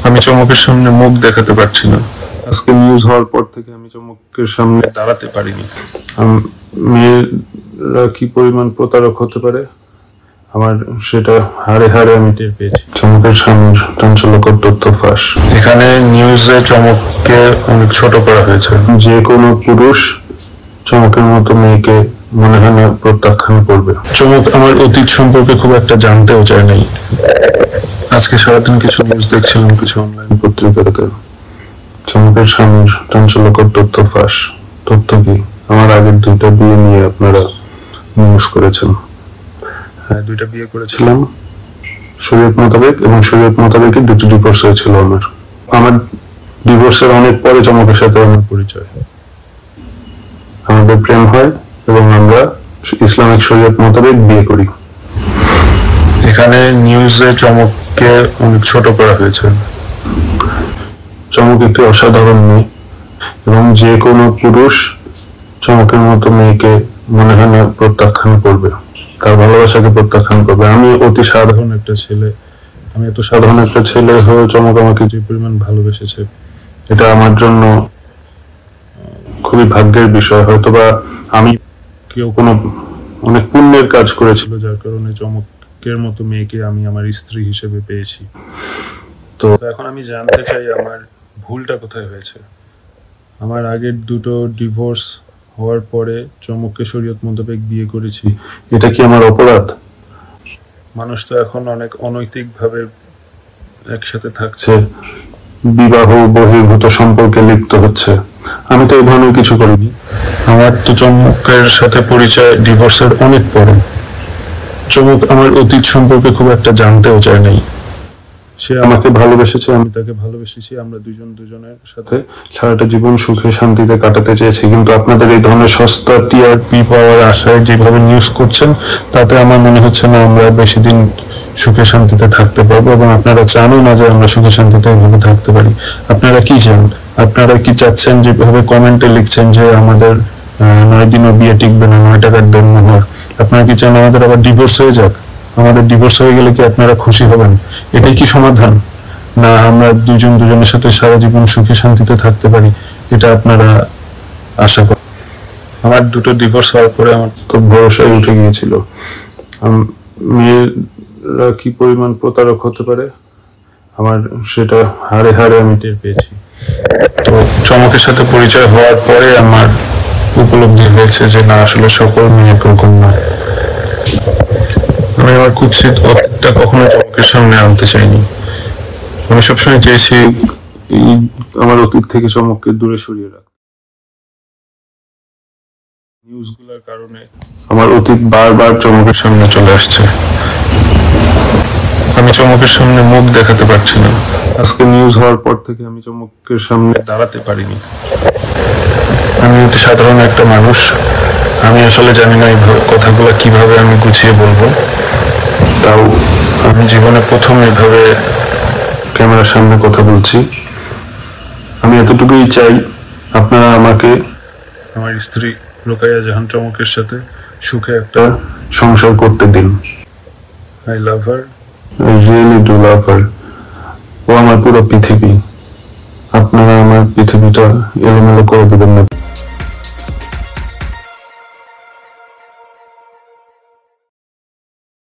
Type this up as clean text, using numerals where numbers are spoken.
আমি চমকের সামনে মুখ দেখাতে পারছি না। আজকে নিউজ হওয়ার পর থেকে আমি চমকের সামনে দাঁড়াতে পারিনি। মেয়েরা কি পরিমাণ প্রতারক হতে পারে আমার সেটা হাড়ে হাড়ে আমি টের পেয়েছি। চমকের সামনের চাঞ্চল্যকর তথ্য ফাঁস। এখানে নিউজে চমককে অনেক ছোট করা হয়েছে। যে কোনো পুরুষ চমকের মতো মেয়েকে মনে হয় না প্রত্যাখ্যান করবে। চমক আমার অতীত সম্পর্কে খুব একটা জানতেও চায় নাই। আজকে সারাদিন কিছু নিউজ দেখছিলাম কিছু অনলাইন পত্রিকাতে। চমকের সামনের চাঞ্চল্যকর তথ্য ফাঁস। তথ্য কি? আমার আগের 2টা বিয়ে নিয়ে আপনারা নিউজ করেছেন। হ্যাঁ, 2টা বিয়ে করেছিলাম শরীয়ত মোতাবেক, এবং শরীয়ত মোতাবেকই 2টি ডিভোর্স হয়েছিল। আমার ডিভোর্সের অনেক পরে চমকের সাথে আমার পরিচয়। আমাদের প্রেম হয় এবং আমরা ইসলামিক শরীয়ত মোতাবেক বিয়ে করি। এখানে নিউজে চমককে অনেক ছোট করা হয়েছে। চমক একটি অসাধারণ মেয়ে, এবং যে কোনো পুরুষ চমকের মতো মেয়েকে মনে হয় না প্রত্যাখ্যান করবে, তার ভালোবাসাকে প্রত্যাখ্যান করবে। আমি অতি সাধারণ একটা ছেলে, আমি এত সাধারণ একটা ছেলে হয়ে চমক আমাকে যে পরিমাণ ভালোবেসেছে, এটা আমার জন্য খুবই ভাগ্যের বিষয়। হয়তোবা আমি কেউ কোনো অনেক পুণ্যের কাজ করেছিল, যার কারণে চমকের মতো মেয়েকে আমি আমার স্ত্রী হিসেবে পেয়েছি। তো এখন আমি জানতে চাই আমার ভুলটা কোথায় হয়েছে। আমার আগের 2টো ডিভোর্স হওয়ার পরে চমককে শরীয়ত মোতাবেক বিয়ে করেছি, এটা কি আমার অপরাধ? মানুষ তো এখন অনেক অনৈতিকভাবে একসাথে থাকছে, বিবাহ বহির্ভূত সম্পর্কে লিপ্ত হচ্ছে। আমি তো এই ধরনের কিছু করিনি। আমার তো চমকের সাথে পরিচয় ডিভোর্সের অনেক পরে। চমক আমার অতীত সম্পর্কে খুব একটা জানতেও চায় নাই। সে আমাকে ভালোবেসেছে, আমি তাকে ভালোবেসেছি। আমরা দুজনের সাথে সারাটা জীবন সুখে শান্তিতে কাটাতে চেয়েছি। কিন্তু আপনাদের এই ধরনের সস্তা টিআরপি পাওয়ার আশায় যেভাবে নিউজ করছেন, তাতে আমার মনে হচ্ছে না আমরা বেশি দিন সুখে শান্তিতে থাকতে পারবো, এবং আপনারা চানও না যে আমরা সুখে শান্তিতে এভাবে থাকতে পারি। আপনারা কি চান? আপনারা কি চাচ্ছেন, যেভাবে কমেন্টে লিখছেন যে আমাদের 9 দিনও বিয়ে টিকবে না, 9 টাকার দেন মোহর, আপনারা কি চান আমাদের আবার ডিভোর্স হয়ে যাক? আমাদের ডিভোর্স হয়ে গেলে কি আপনারা খুশি হবেন? এটাই কি সমাধান? না আমরা দুজনের সাথে সারা জীবন সুখে শান্তিতে থাকতে পারি, এটা আপনারা আশা করেন? আমার 2টো ডিভোর্স হওয়ার পরে আমার তো ভরসাই উঠে গিয়েছিল। মেয়েরা কি পরিমাণ প্রতারক হতে পারে আমার সেটা হাড়ে হাড়ে আমি টের পেয়েছি। তো চমকের সাথে পরিচয় হওয়ার পরে আমার উপলব্ধি হয়েছে যে না, আসলে সকল মেয়ে একরকম নয়। আমি আমার কুৎসিত অতীতটা কখনো চমকের সামনে আনতে চাইনি। আমি সবসময় চেয়েছি আমার অতীত থেকে চমককে দূরে সরিয়ে রাখতে। নিউজগুলোর কারণে আমার অতীত বারবার চমকের সামনে চলে আসছে। আমি চমকের সামনে মুখ দেখাতে পারছি না। আজকে নিউজ হওয়ার পর থেকে আমি চমকের সামনে দাঁড়াতে পারিনি। আমি অতি সাধারণ একটা মানুষ। আমি আসলে জানি না এই কথাগুলো কিভাবে আমি গুছিয়ে বলবো। তাও আমি জীবনে প্রথম এভাবে ক্যামেরার সামনে কথা বলছি। আমি এতটুকুই চাই, আপনারা আমাকে আমার স্ত্রী রোকাইয়া জাহান চমকের সাথে সুখে একটা সংসার করতে দিন। I love her. I really do love her. ও আমার পুরো পৃথিবী। আপনারা আমার পৃথিবীটা এলোমেলো করে দিবেন না।